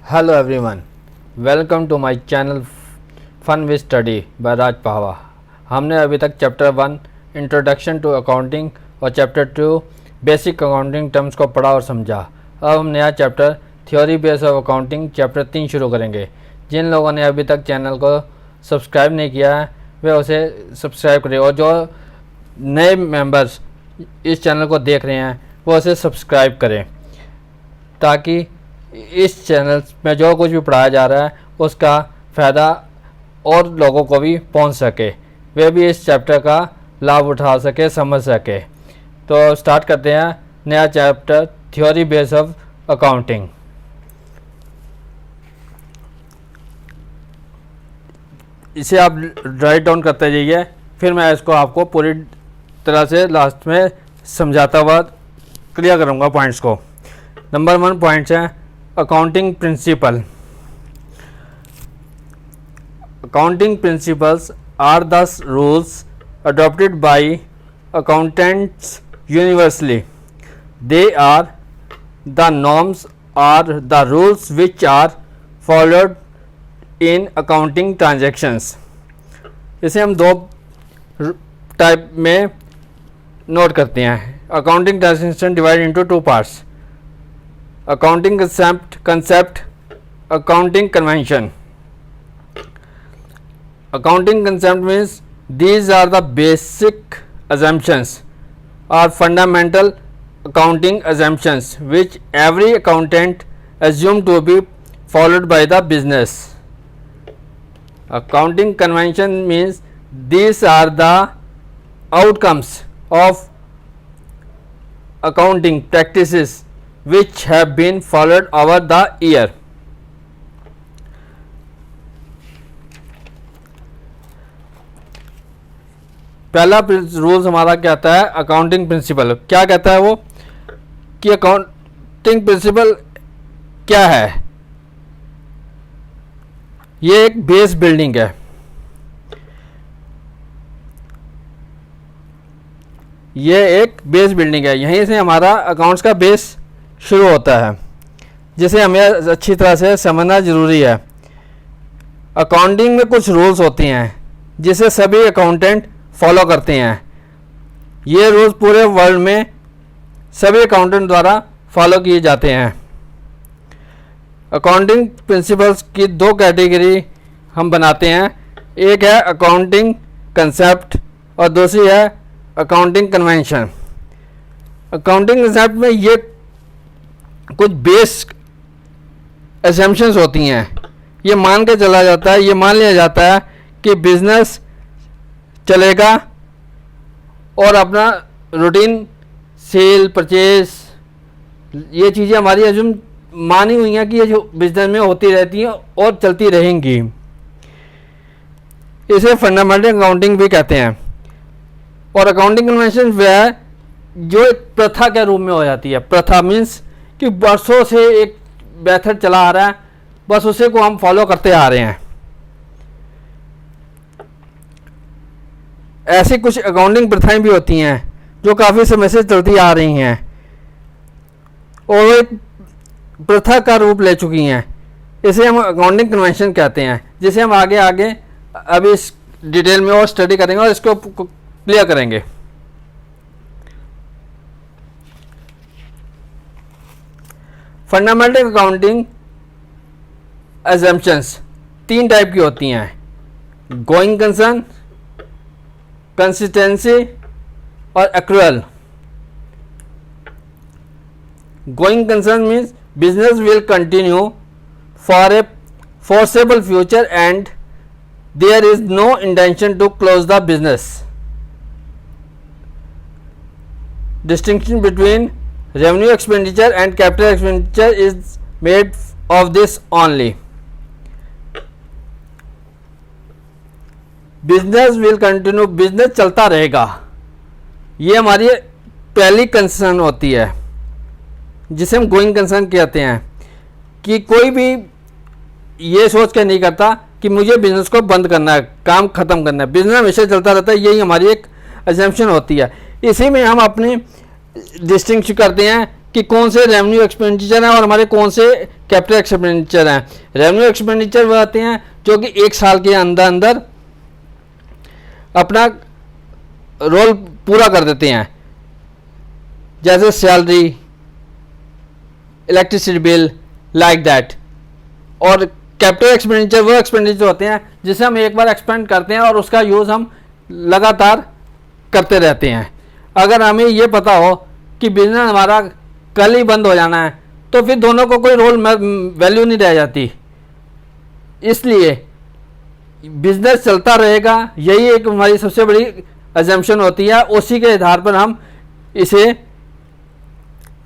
Hello everyone, welcome to my channel fun with study by Raj Pahwa. हमने अभी तक chapter 1 introduction to accounting और chapter 2 basic accounting terms को पढ़ा और समझा। अब हम नया chapter theory base of accounting chapter 3 शुरू करेंगे। जिन लोगों ने अभी तक चैनल को सब्सक्राइब नहीं किया है वे उसे सब्सक्राइब करें, और जो नए मेंबर्स इस चैनल को देख रहे हैं वो उसे सब्सक्राइब करें, ताकि इस चैनल में जो कुछ भी पढ़ाया जा रहा है उसका फ़ायदा और लोगों को भी पहुंच सके, वे भी इस चैप्टर का लाभ उठा सके, समझ सके। तो स्टार्ट करते हैं नया chapter theory base of accounting. इसे आप राइट डाउन करते जाइए, फिर मैं इसको आपको पूरी तरह से लास्ट में समझाता हुआ क्लियर करूँगा पॉइंट्स को। नंबर 1 पॉइंट्स है accounting principal. Accounting principles are the rules adopted by accountants universally. They are the norms or the rules which are followed in accounting transactions. इसे हम दो टाइप में नोट करते हैं। Accounting transaction divide into 2 parts, accounting concept, accounting convention. Accounting concept means these are the basic assumptions or fundamental accounting assumptions which every accountant assume to be followed by the business. Accounting convention means these are the outcomes of accounting practices which have been followed over the year. पहला rules हमारा क्या आता है, accounting principal. क्या कहता है वो कि अकाउंटिंग प्रिंसिपल क्या है? ये एक बेस बिल्डिंग है। ये एक बेस बिल्डिंग है, यहीं से हमारा अकाउंट्स का बेस शुरू होता है, जिसे हमें अच्छी तरह से समझना ज़रूरी है। अकाउंटिंग में कुछ रूल्स होती हैं जिसे सभी अकाउंटेंट फॉलो करते हैं। ये रूल्स पूरे वर्ल्ड में सभी अकाउंटेंट द्वारा फॉलो किए जाते हैं। अकाउंटिंग प्रिंसिपल्स की 2 कैटेगरी हम बनाते हैं, एक है अकाउंटिंग कंसेप्ट और दूसरी है अकाउंटिंग कन्वेंशन। अकाउंटिंग कंसेप्ट में ये कुछ बेस असम्पशंस होती हैं। ये मान के चला जाता है, ये मान लिया जाता है कि बिजनेस चलेगा और अपना रूटीन सेल परचेज ये चीज़ें हमारी अजूम मानी हुई हैं कि ये जो बिजनेस में होती रहती हैं और चलती रहेंगी। इसे फंडामेंटल अकाउंटिंग भी कहते हैं। और अकाउंटिंग कन्वेंशन वह है जो एक प्रथा के रूप में हो जाती है। प्रथा मीन्स कि वर्षों से एक मेथड चला आ रहा है, बस उसे को हम फॉलो करते आ रहे हैं। ऐसी कुछ अकाउंटिंग प्रथाएं भी होती हैं जो काफ़ी समय से चलती आ रही हैं और वो एक प्रथा का रूप ले चुकी हैं। इसे हम अकाउंटिंग कन्वेंशन कहते हैं, जिसे हम आगे अभी इस डिटेल में और स्टडी करेंगे और इसको क्लियर करेंगे। फंडामेंटल अकाउंटिंग असम्पशंस 3 टाइप की होती हैं, गोइंग कंसर्न, कंसिस्टेंसी और accrual. Going concern means business will continue for a foreseeable future and there is no intention to close the business. Distinction between revenue expenditure and capital expenditure is made of this only. Business will continue, business चलता रहेगा, ये हमारी पहली concern होती है, जिसे हम going concern कहते हैं। कि कोई भी ये सोच के नहीं करता कि मुझे बिजनेस को बंद करना है, काम ख़त्म करना है, बिजनेस हमेशा चलता रहता है, यही हमारी एक अजम्पशन होती है। इसी में हम अपनी डिस्टिंक्शन करते हैं कि कौन से रेवेन्यू एक्सपेंडिचर हैं और हमारे कौन से कैपिटल एक्सपेंडिचर हैं। रेवेन्यू एक्सपेंडिचर वो आते हैं जो कि एक साल के अंदर अंदर अपना रोल पूरा कर देते हैं, जैसे salary, electricity bill, like that. और कैपिटल एक्सपेंडिचर वो एक्सपेंडिचर होते हैं जिसे हम एक बार एक्सपेंड करते हैं और उसका यूज़ हम लगातार करते रहते हैं। अगर हमें ये पता हो कि बिजनेस हमारा कल ही बंद हो जाना है तो फिर दोनों को कोई रोल वैल्यू नहीं रह जाती। इसलिए बिजनेस चलता रहेगा, यही एक हमारी सबसे बड़ी अजम्पशन होती है। उसी के आधार पर हम इसे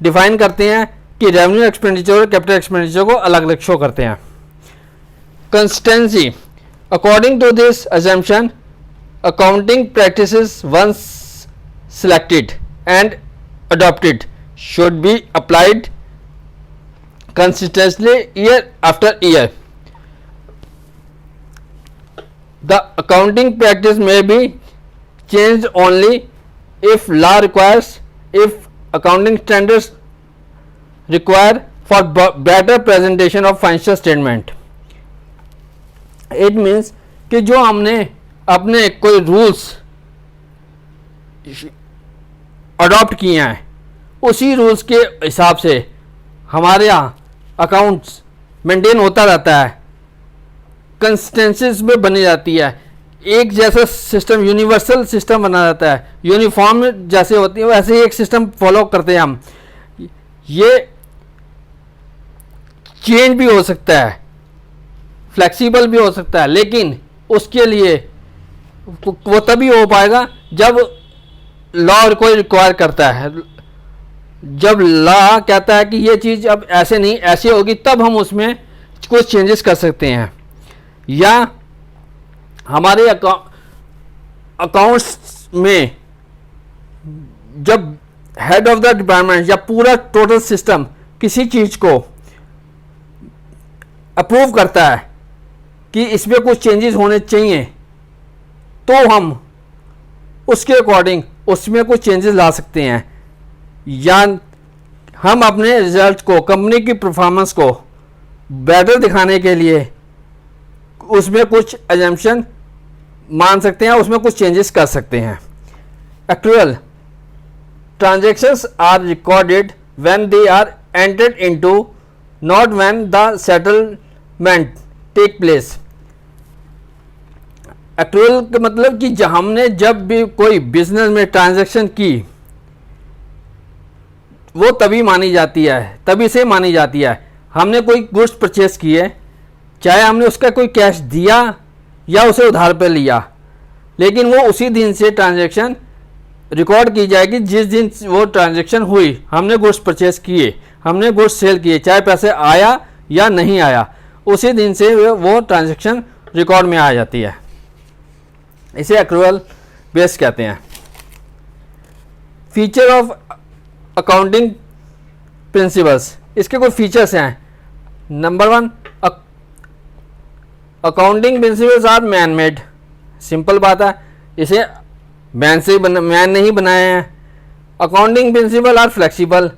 डिफाइन करते हैं कि रेवेन्यू एक्सपेंडिचर और कैपिटल एक्सपेंडिचर को अलग अलग शो करते हैं। Consistency, according to this assumption accounting practices once selected and adopted should be applied consistently year after year. The accounting practice may be changed only if law requires, if accounting standards require for better presentation of financial statement. It means कि जो हमने अपने कोई rules adopt किए हैं उसी rules के हिसाब से हमारे यहाँ अकाउंट्स मेंटेन होता रहता है, कंसिस्टेंसीज में बनी जाती है, एक जैसा सिस्टम, यूनिवर्सल सिस्टम बना रहता है, यूनिफॉर्म जैसे होती है वैसे ही एक सिस्टम फॉलो करते हैं हम। ये चेंज भी हो सकता है, फ्लेक्सिबल भी हो सकता है, लेकिन उसके लिए वो तभी हो पाएगा जब लॉ कोई रिक्वायर करता है। जब लॉ कहता है कि ये चीज़ अब ऐसे नहीं ऐसे होगी, तब हम उसमें कुछ चेंजेस कर सकते हैं। या हमारे अकाउंट्स में जब हेड ऑफ द डिपार्टमेंट या पूरा टोटल सिस्टम किसी चीज़ को अप्रूव करता है कि इसमें कुछ चेंजेस होने चाहिए, तो हम उसके अकॉर्डिंग उसमें कुछ चेंजेस ला सकते हैं। या हम अपने रिजल्ट को, कंपनी की परफॉर्मेंस को बेटर दिखाने के लिए उसमें कुछ अजम्पशन मान सकते हैं, उसमें कुछ चेंजेस कर सकते हैं। Actual transactions are recorded when they are entered into, not when the settlement take place. Actual का मतलब कि हमने जब भी कोई बिजनेस में ट्रांजैक्शन की वो तभी मानी जाती है, तभी से मानी जाती है। हमने कोई गुड्स परचेस किए, चाहे हमने उसका कोई कैश दिया या उसे उधार पे लिया, लेकिन वो उसी दिन से ट्रांजैक्शन रिकॉर्ड की जाएगी जिस दिन वो ट्रांजैक्शन हुई। हमने गुड्स परचेस किए, हमने गुड्स सेल किए, चाहे पैसे आया या नहीं आया, उसी दिन से वो ट्रांजैक्शन रिकॉर्ड में आ जाती है। इसे एक्रूअल बेस कहते हैं। फीचर ऑफ अकाउंटिंग प्रिंसिपल्स, इसके कुछ फीचर्स हैं। Number 1, accounting principles are man made. Simple बात है, इसे मैन ने ही बनाए हैं। अकाउंटिंग प्रिंसिपल आर फ्लेक्सिबल,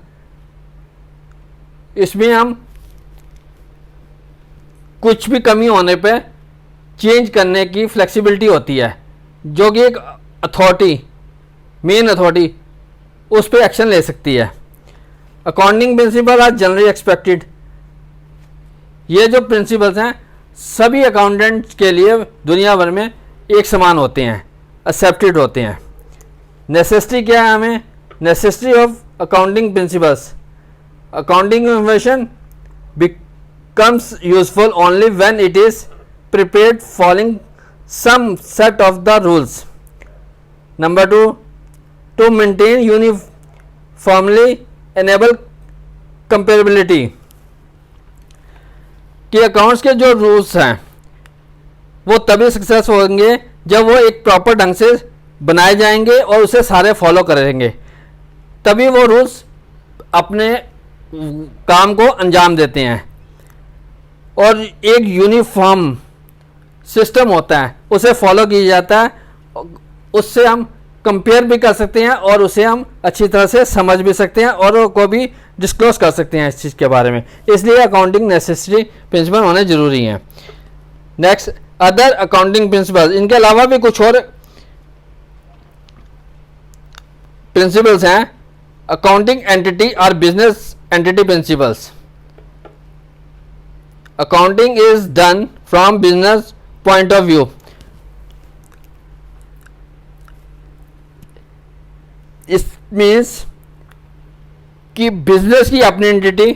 इसमें हम कुछ भी कमी होने पे चेंज करने की फ्लेक्सिबिलिटी होती है, जो कि एक अथॉरिटी, मेन अथॉरिटी उस पर एक्शन ले सकती है। Accounting principle are generally expected, ये जो प्रिंसिपल्स हैं सभी अकाउंटेंट्स के लिए दुनिया भर में एक समान होते हैं, एक्सेप्टेड होते हैं। नेसेसिटी क्या है हमें? Necessity of accounting principles, accounting information becomes useful only when it is prepared following some set of the rules. Number 2, to maintain uniformly enable comparability, कि अकाउंट्स के जो रूल्स हैं वो तभी सक्सेस होंगे जब वो एक प्रॉपर ढंग से बनाए जाएंगे और उसे सारे फॉलो करेंगे, तभी वो रूल्स अपने काम को अंजाम देते हैं। और एक यूनिफॉर्म सिस्टम होता है, उसे फॉलो किया जाता है, उससे हम कंपेयर भी कर सकते हैं और उसे हम अच्छी तरह से समझ भी सकते हैं और को भी डिस्क्लोज कर सकते हैं इस चीज़ के बारे में। इसलिए अकाउंटिंग नेसेसरी प्रिंसिपल होने ज़रूरी हैं। नेक्स्ट, अदर अकाउंटिंग प्रिंसिपल, इनके अलावा भी कुछ और प्रिंसिपल्स हैं। अकाउंटिंग एंटिटी और business entity principles. Accounting is done from business point of view. इस मीन्स कि बिजनेस की अपनी एंटिटी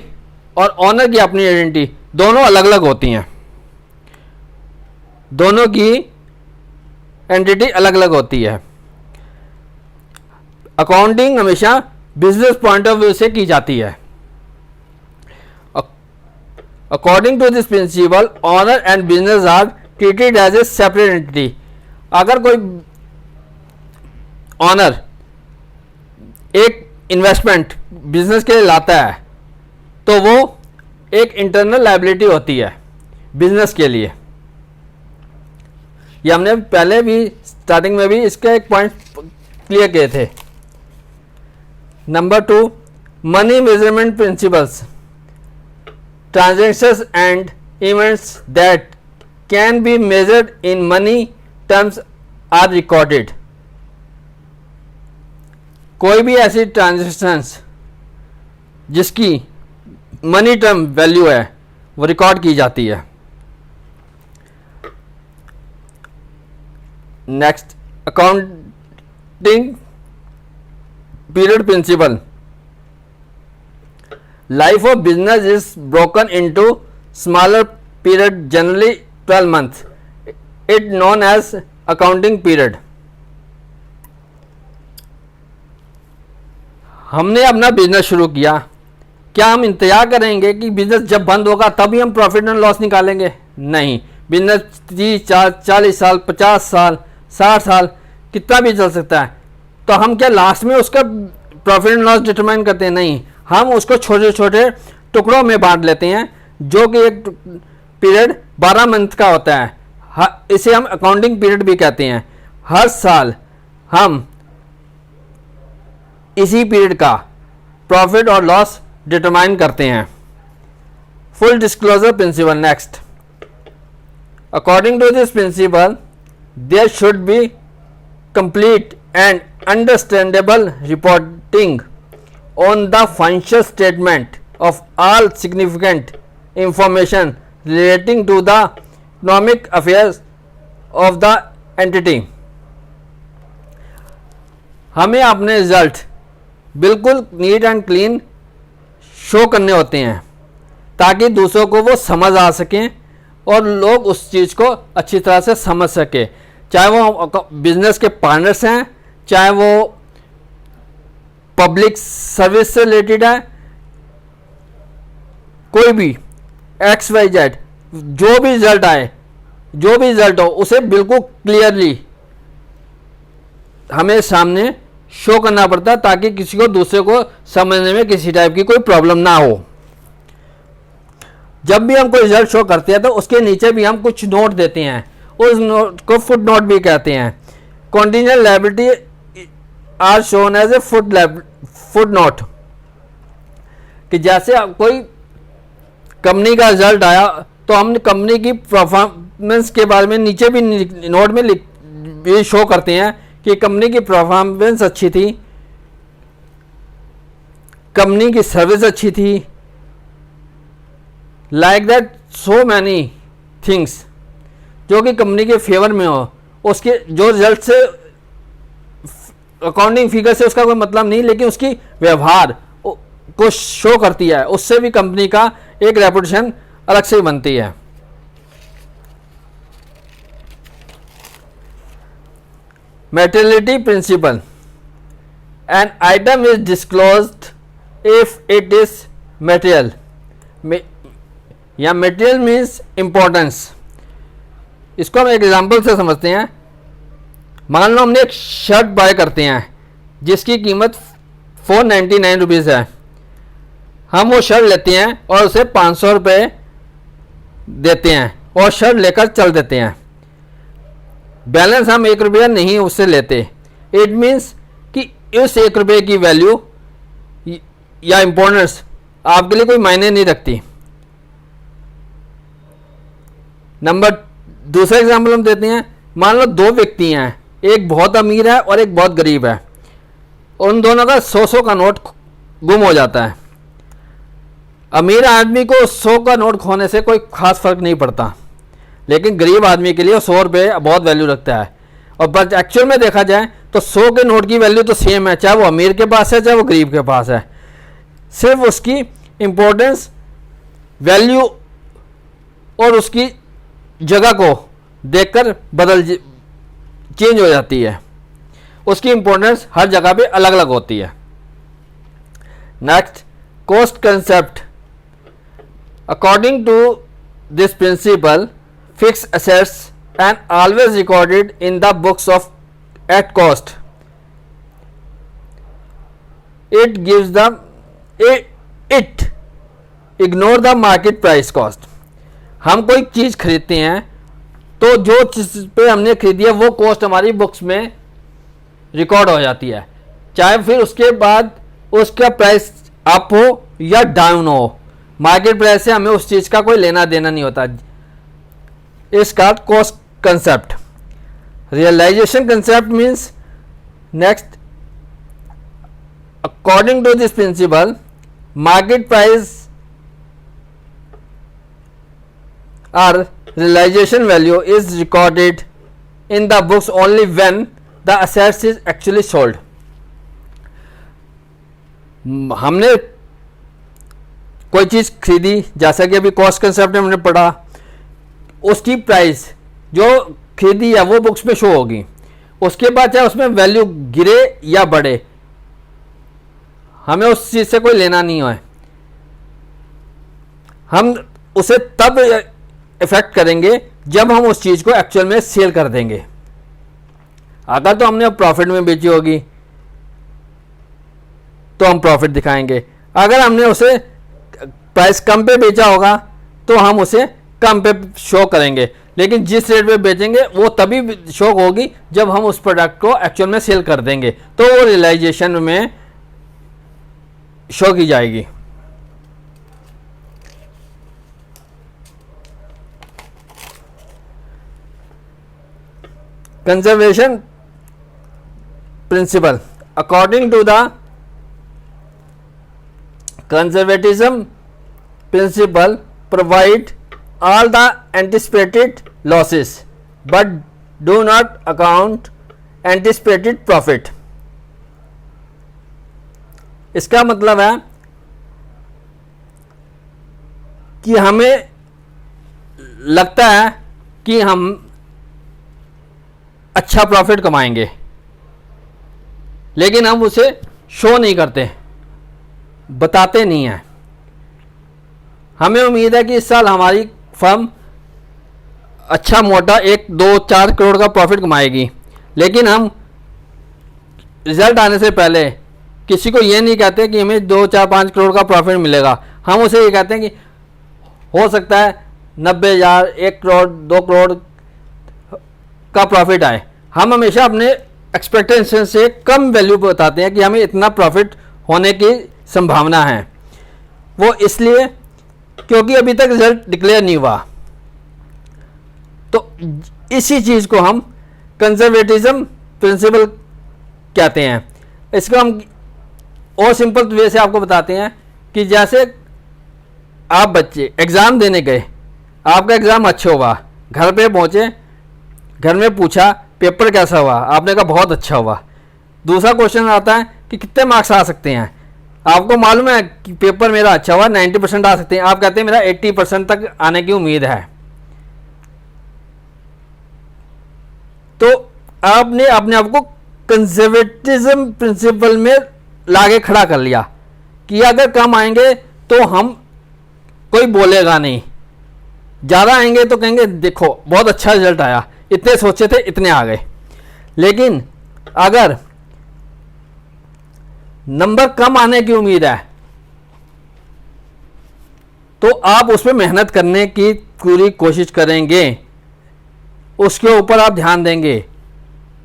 और ऑनर की अपनी एंटिटी दोनों अलग अलग होती हैं। दोनों की एंटिटी अलग अलग होती है। अकाउंटिंग हमेशा बिजनेस पॉइंट ऑफ व्यू से की जाती है। According to this principle, owner and business are treated as a separate entity. अगर कोई ऑनर एक इन्वेस्टमेंट बिजनेस के लिए लाता है तो वो एक इंटरनल लायबिलिटी होती है बिजनेस के लिए। ये हमने पहले भी स्टार्टिंग में भी इसका एक पॉइंट क्लियर किए थे। Number 2, money measurement principles. Transactions and events that can be measured in money terms are recorded. कोई भी ऐसी ट्रांजैक्शंस जिसकी मनी टर्म वैल्यू है वो रिकॉर्ड की जाती है। Next, accounting period principle. Life of business is broken into smaller period, generally 12 months. It known as accounting period. हमने अपना बिजनेस शुरू किया, क्या हम इंतजार करेंगे कि बिजनेस जब बंद होगा तभी हम प्रॉफिट एंड लॉस निकालेंगे? नहीं। बिजनेस 30, 40 साल, 50 साल, 60 साल कितना भी चल सकता है। तो हम क्या लास्ट में उसका प्रॉफिट एंड लॉस डिटरमाइन करते हैं? नहीं, हम उसको छोटे छोटे टुकड़ों में बांट लेते हैं, जो कि एक पीरियड 12 मंथ का होता है। इसे हम अकाउंटिंग पीरियड भी कहते हैं। हर साल हम इसी पीरियड का प्रॉफिट और लॉस डिटरमाइन करते हैं। Full disclosure principle. Next, according to this principle there should be complete and understandable reporting on the financial statement of all significant information relating to the economic affairs of the entity. हमें अपने result बिल्कुल neat and clean show करने होते हैं ताकि दूसरों को वो समझ आ सकें और लोग उस चीज़ को अच्छी तरह से समझ सके, चाहे वो बिजनेस के पार्टनर्स हैं, चाहे वो पब्लिक सर्विस से रिलेटेड है, कोई भी XYZ, जो भी रिजल्ट आए, जो भी रिजल्ट हो, उसे बिल्कुल क्लियरली हमें सामने शो करना पड़ता है ताकि किसी को दूसरे को समझने में किसी टाइप की कोई प्रॉब्लम ना हो। जब भी हम कोई रिजल्ट शो करते हैं तो उसके नीचे भी हम कुछ नोट देते हैं, उस नोट को फुट नोट भी कहते हैं। Contingent liability are shown as a footnote, कि जैसे कोई कंपनी का रिजल्ट आया तो हम कंपनी की परफॉर्मेंस के बारे में नीचे भी नोट में ये शो करते हैं कि कंपनी की परफॉर्मेंस अच्छी थी, कंपनी की सर्विस अच्छी थी, like that so many things जो कि कंपनी के फेवर में हो। उसके जो रिजल्ट से अकाउंटिंग फिगर से उसका कोई मतलब नहीं, लेकिन उसकी व्यवहार को शो करती है, उससे भी कंपनी का एक रेपुटेशन अलग से बनती है। Materiality principle. An item is disclosed if it is material. या material means importance. इसको हम एक एग्जाम्पल से समझते हैं। मान लो हमने एक शर्ट बाय करते हैं जिसकी कीमत 499 रुपीज़ है। हम वो शर्ट लेते हैं और उसे 500 रुपये देते हैं और शर्ट लेकर चल देते हैं। बैलेंस हम 1 रुपया नहीं उससे लेते, इट मीन्स कि इस 1 रुपये की वैल्यू या इम्पोर्टेंस आपके लिए कोई मायने नहीं रखती। दूसरा एग्जाम्पल हम देते हैं। मान लो 2 व्यक्ति हैं, एक बहुत अमीर है और एक बहुत गरीब है। उन दोनों का 100 का नोट गुम हो जाता है। अमीर आदमी को 100 का नोट खोने से कोई खास फर्क नहीं पड़ता, लेकिन गरीब आदमी के लिए 100 रुपये बहुत वैल्यू रखता है। और बट एक्चुअल में देखा जाए तो 100 के नोट की वैल्यू तो सेम है, चाहे वो अमीर के पास है चाहे वो गरीब के पास है। सिर्फ उसकी इम्पोर्टेंस, वैल्यू और उसकी जगह को देखकर चेंज हो जाती है। उसकी इम्पोर्टेंस हर जगह पे अलग अलग होती है। Next, cost concept. According to this principle, fixed assets and always recorded in the books of at cost. It gives the it ignore the market price cost. हम कोई चीज़ खरीदते हैं तो जो चीज़ पे हमने खरीदी है वो कॉस्ट हमारी बुक्स में रिकॉर्ड हो जाती है, चाहे फिर उसके बाद उसका प्राइस अप हो या डाउन हो। मार्केट प्राइस से हमें उस चीज़ का कोई लेना देना नहीं होता। इसका cost concept. Realization concept means next, according to this principle, market price or realization value is recorded in the books only when the assets is actually sold. हमने कोई चीज़ खरीदी, जैसा कि अभी कॉस्ट कंसेप्ट में हमने पढ़ा, उसकी प्राइस जो खरीदी है वो बुक्स में शो होगी। उसके बाद चाहे उसमें वैल्यू गिरे या बढ़े, हमें उस चीज़ से कोई लेना नहीं है। हम उसे तब इफेक्ट करेंगे जब हम उस चीज़ को एक्चुअल में सेल कर देंगे। अगर तो हमने प्रॉफिट में बेची होगी तो हम प्रॉफिट दिखाएंगे, अगर हमने उसे प्राइस कम पे बेचा होगा तो हम उसे कम पे शो करेंगे। लेकिन जिस रेट पे बेचेंगे वो तभी शो होगी जब हम उस प्रोडक्ट को एक्चुअल में सेल कर देंगे, तो वो रियलाइजेशन में शो की जाएगी। Conservation principle. According to the conservatism principle, provide all the anticipated losses but do not account anticipated profit. इसका मतलब है कि हमें लगता है कि हम अच्छा प्रॉफिट कमाएंगे, लेकिन हम उसे शो नहीं करते, बताते नहीं हैं। हमें उम्मीद है कि इस साल हमारी फर्म अच्छा मोटा 1, 2, 4 करोड़ का प्रॉफिट कमाएगी, लेकिन हम रिजल्ट आने से पहले किसी को ये नहीं कहते कि हमें 2, 4, 5 करोड़ का प्रॉफिट मिलेगा। हम उसे ये कहते हैं कि हो सकता है 90,000, 1 करोड़, 2 करोड़ का प्रॉफिट आए। हम हमेशा अपने एक्सपेक्टेशन से कम वैल्यू बताते हैं कि हमें इतना प्रॉफिट होने की संभावना है। वो इसलिए क्योंकि अभी तक रिजल्ट डिक्लेयर नहीं हुआ। तो इसी चीज़ को हम कंजर्वेटिज्म प्रिंसिपल कहते हैं। इसको हम और सिंपल वे से आपको बताते हैं कि जैसे आप बच्चे एग्ज़ाम देने गए, आपका एग्ज़ाम अच्छा हुआ, घर पे पहुँचे, घर में पूछा पेपर कैसा हुआ, आपने कहा बहुत अच्छा हुआ। दूसरा क्वेश्चन आता है कि कितने मार्क्स आ सकते हैं। आपको मालूम है कि पेपर मेरा अच्छा हुआ, 90% आ सकते हैं, आप कहते हैं मेरा 80% तक आने की उम्मीद है। तो आपने अपने आप को कंजर्वेटिज्म प्रिंसिपल में लाके खड़ा कर लिया कि अगर कम आएंगे तो हम कोई बोलेगा नहीं, ज़्यादा आएंगे तो कहेंगे देखो बहुत अच्छा रिजल्ट आया, इतने सोचे थे इतने आ गए। लेकिन अगर नंबर कम आने की उम्मीद है तो आप उसमें मेहनत करने की पूरी कोशिश करेंगे, उसके ऊपर आप ध्यान देंगे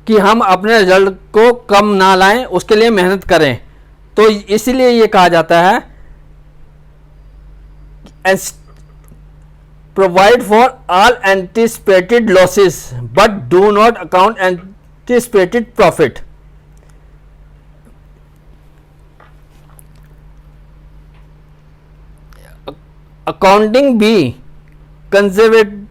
कि हम अपने रिजल्ट को कम ना लाएं, उसके लिए मेहनत करें। तो इसीलिए ये कहा जाता है provide for all anticipated losses but do not account anticipated profit. Accounting भी कंजर्वेटिज्म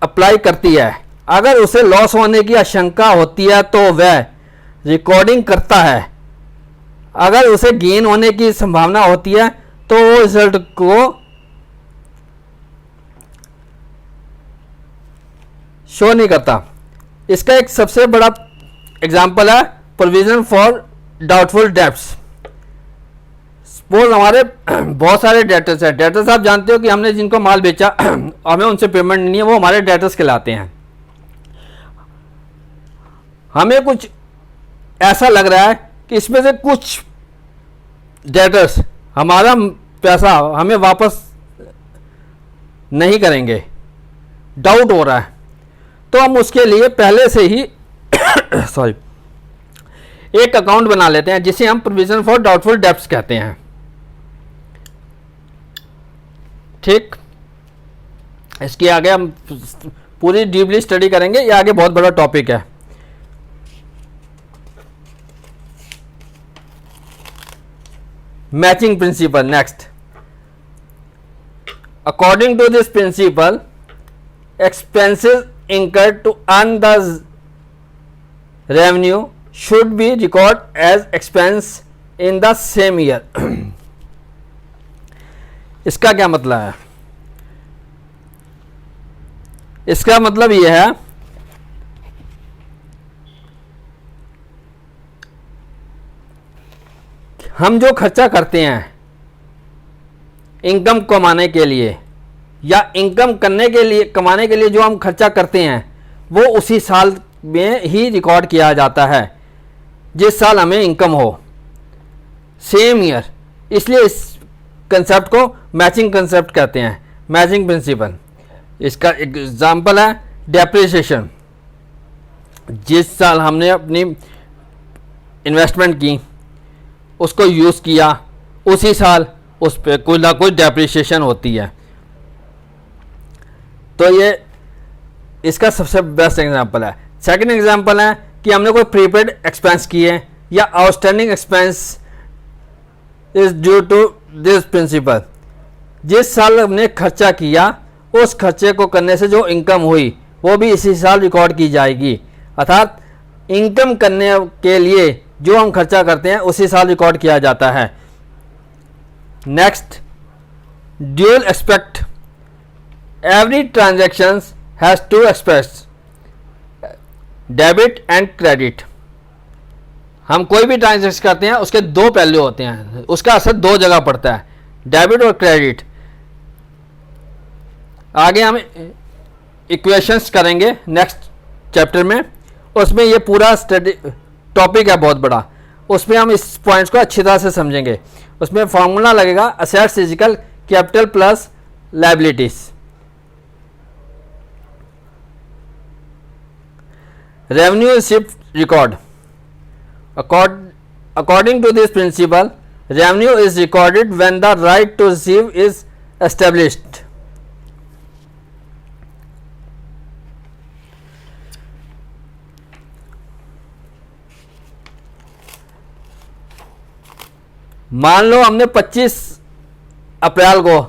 अप्लाई करती है। अगर उसे लॉस होने की आशंका होती है तो वह रिकॉर्डिंग करता है, अगर उसे गेन होने की संभावना होती है तो वो रिजल्ट को शो नहीं करता। इसका एक सबसे बड़ा एग्जांपल है provision for doubtful debts. Suppose हमारे बहुत सारे डेटर्स हैं। डेटर्स आप जानते हो कि हमने जिनको माल बेचा हमें उनसे पेमेंट नहीं है, वो हमारे डेटर्स कहलाते हैं। हमें कुछ ऐसा लग रहा है कि इसमें से कुछ डेटर्स हमारा पैसा हमें वापस नहीं करेंगे, डाउट हो रहा है, तो हम उसके लिए पहले से ही सॉरी एक अकाउंट बना लेते हैं जिसे हम प्रोविजन फॉर डाउटफुल डेब्ट्स कहते हैं। ठीक, इसके आगे हम पूरी डीपली स्टडी करेंगे, ये आगे बहुत बड़ा टॉपिक है। Matching principle next. According to this principle expenses incurred to earn the revenue should be recorded as expense in the same year। इसका क्या मतलब है? इसका मतलब यह है हम जो खर्चा करते हैं इनकम कमाने के लिए या इनकम करने के लिए कमाने के लिए जो हम खर्चा करते हैं वो उसी साल में ही रिकॉर्ड किया जाता है जिस साल हमें इनकम हो, सेम ईयर। इसलिए इस कंसेप्ट को मैचिंग कंसेप्ट कहते हैं, मैचिंग प्रिंसिपल। इसका एग्जांपल है डेप्रिसिएशन। जिस साल हमने अपनी इन्वेस्टमेंट की, उसको यूज़ किया, उसी साल उस पर कोई ना कोई डेप्रिसिएशन होती है। तो ये इसका सबसे बेस्ट एग्जांपल है। सेकंड एग्जांपल है कि हमने कोई प्रीपेड एक्सपेंस किए या outstanding expense is due to this principle. जिस साल हमने खर्चा किया उस खर्चे को करने से जो इनकम हुई वो भी इसी साल रिकॉर्ड की जाएगी। अर्थात इनकम करने के लिए जो हम खर्चा करते हैं उसी साल रिकॉर्ड किया जाता है। Next, dual aspect. Every transaction has two aspects, debit and credit. हम कोई भी ट्रांजैक्शन करते हैं उसके दो पहलू होते हैं, उसका असर दो जगह पड़ता है, डेबिट और क्रेडिट। आगे हम इक्वेशंस करेंगे नेक्स्ट चैप्टर में, उसमें ये पूरा स्टडी टॉपिक है बहुत बड़ा, उसमें हम इस पॉइंट्स को अच्छी तरह से समझेंगे। उसमें फॉर्मूला लगेगा assets equal capital plus liabilities. Revenue receipt record. According to this principle, revenue is recorded when the right to receive is established. मान लो हमने 25 अप्रैल को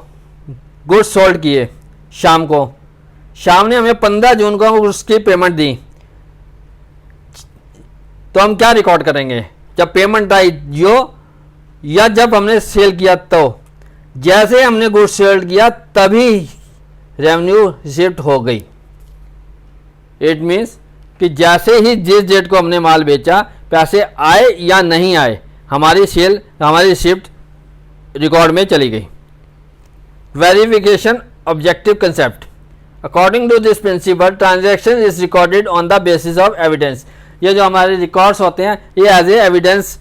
गुड्स सोल्ड किए, शाम ने हमें 15 जून को उसकी पेमेंट दी, तो हम क्या रिकॉर्ड करेंगे? जब पेमेंट आई जो या जब हमने सेल किया, तो जैसे हमने गुड्स सेल किया तभी रेवेन्यू रिसिप्ट हो गई। इट मीन्स कि जैसे ही जिस डेट को हमने माल बेचा, पैसे आए या नहीं आए, हमारी रिसिप्ट रिकॉर्ड में चली गई। Verification objective concept. According to this principle transaction is recorded on the basis of evidence. ये जो हमारे रिकॉर्ड्स होते हैं ये एज ए एविडेंस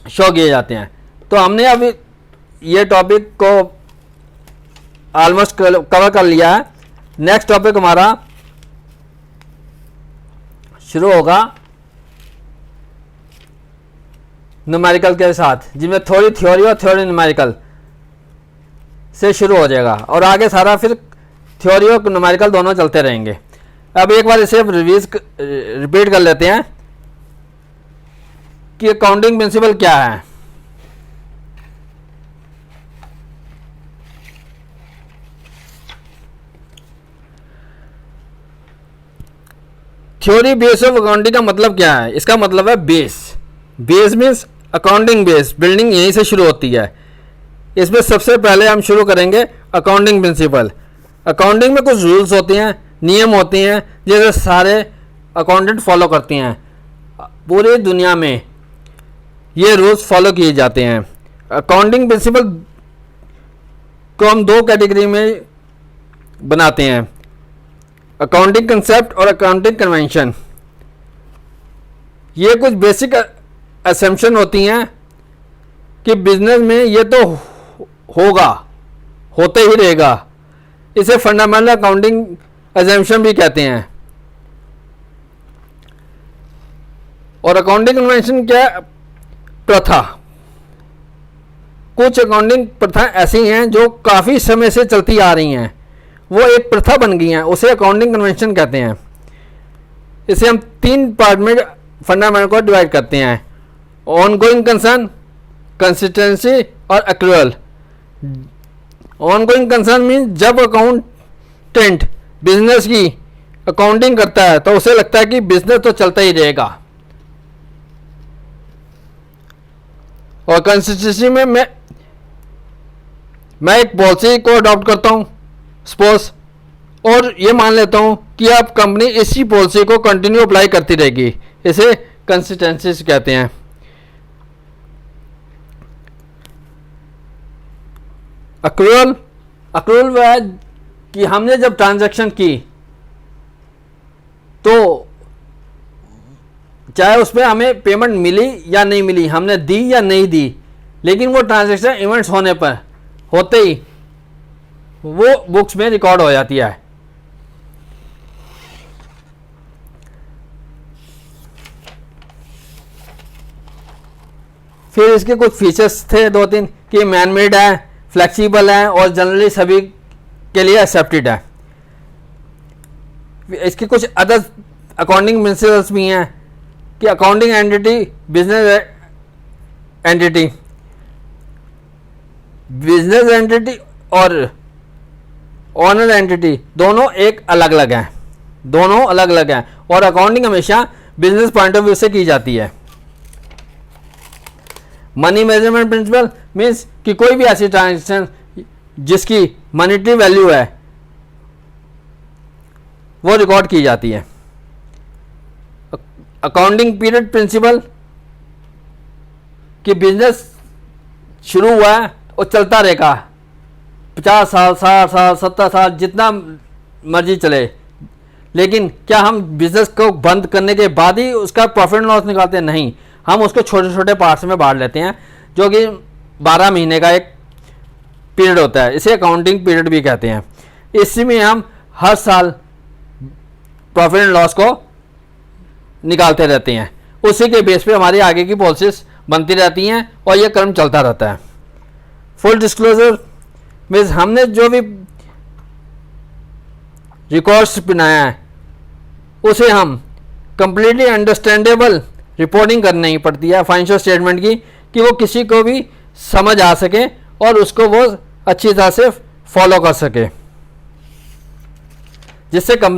शो किए जाते हैं। तो हमने अभी ये टॉपिक को ऑलमोस्ट कवर कर लिया है। नेक्स्ट टॉपिक हमारा शुरू होगा न्यूमेरिकल के साथ, जिसमें थोड़ी थ्योरी और थ्योरी न्यूमेरिकल से शुरू हो जाएगा और आगे सारा फिर थ्योरी और न्यूमेरिकल दोनों चलते रहेंगे। अब एक बार इसे रिपीट कर लेते हैं कि अकाउंटिंग प्रिंसिपल क्या है। थ्योरी बेस ऑफ अकाउंटिंग का मतलब क्या है? इसका मतलब है base. Base means accounting base, building यहीं से शुरू होती है। इसमें सबसे पहले हम शुरू करेंगे अकाउंटिंग प्रिंसिपल। अकाउंटिंग में कुछ रूल्स होते हैं, नियम होते हैं, जिसे सारे अकाउंटेंट फॉलो करते हैं। पूरी दुनिया में ये रूल्स फॉलो किए जाते हैं। अकाउंटिंग प्रिंसिपल को हम दो कैटेगरी में बनाते हैं, अकाउंटिंग कंसेप्ट और अकाउंटिंग कन्वेंशन। ये कुछ बेसिक असम्पशन होती हैं कि बिजनेस में ये तो होगा, होते ही रहेगा। इसे फंडामेंटल अकाउंटिंग असम्पशन भी कहते हैं। और अकाउंटिंग कन्वेंशन क्या है? प्रथा। कुछ अकाउंटिंग प्रथा ऐसी हैं जो काफ़ी समय से चलती आ रही हैं, वो एक प्रथा बन गई हैं, उसे अकाउंटिंग कन्वेंशन कहते हैं। इसे हम तीन पार्ट में फंडामेंटल को डिवाइड करते हैं, ऑनगोइंग कंसर्न, कंसिस्टेंसी और एक्रूअल। ऑनगोइंग कंसर्न मीन जब अकाउंटेंट बिजनेस की अकाउंटिंग करता है तो उसे लगता है कि बिजनेस तो चलता ही रहेगा। और कंसिस्टेंसी में मैं एक पॉलिसी को अडॉप्ट करता हूं सपोज, और ये मान लेता हूं कि अब कंपनी इसी पॉलिसी को कंटिन्यू अप्लाई करती रहेगी। इसे कंसिस्टेंसी कहते हैं। एक्रूअल, एक्रूअल वह है कि हमने जब ट्रांजैक्शन की तो चाहे उसमें हमें पेमेंट मिली या नहीं मिली, हमने दी या नहीं दी, लेकिन वो ट्रांजैक्शन इवेंट्स होने पर होते ही वो बुक्स में रिकॉर्ड हो जाती है। फिर इसके कुछ फीचर्स थे दो तीन कि मैन मेड है, फ्लेक्सिबल है और जनरली सभी के लिए एक्सेप्टेड है। इसके कुछ अदर अकाउंटिंग प्रिंसिपल्स भी हैं कि accounting entity, business entity, business entity और ऑनर एंटिटी दोनों एक अलग अलग हैं, दोनों अलग अलग हैं और अकाउंटिंग हमेशा बिजनेस पॉइंट ऑफ व्यू से की जाती है। मनी मेजरमेंट प्रिंसिपल मीन्स कि कोई भी ऐसी ट्रांजैक्शन जिसकी मॉनेटरी वैल्यू है वो रिकॉर्ड की जाती है। अकाउंटिंग पीरियड प्रिंसिपल कि बिजनेस शुरू हुआ है और चलता रहेगा, 50 साल, 60 साल, 70 साल, जितना मर्जी चले, लेकिन क्या हम बिजनेस को बंद करने के बाद ही उसका प्रॉफिट एंड लॉस निकालते हैं? नहीं, हम उसको छोटे छोटे पार्ट्स में बांट लेते हैं, जो कि 12 महीने का एक पीरियड होता है। इसे अकाउंटिंग पीरियड भी कहते हैं। इसमें हम हर साल प्रॉफिट एंड लॉस को निकालते रहते हैं, उसी के बेस पे हमारी आगे की पॉलिसीज बनती रहती हैं और यह क्रम चलता रहता है। फुल डिस्क्लोजर मीन्स हमने जो भी रिकॉर्ड्स बनाया है उसे हम कंप्लीटली अंडरस्टैंडेबल रिपोर्टिंग करनी ही पड़ती है फाइनेंशियल स्टेटमेंट की, कि वो किसी को भी समझ आ सके और उसको वो अच्छी तरह से फॉलो कर सके, जिससे कंपनी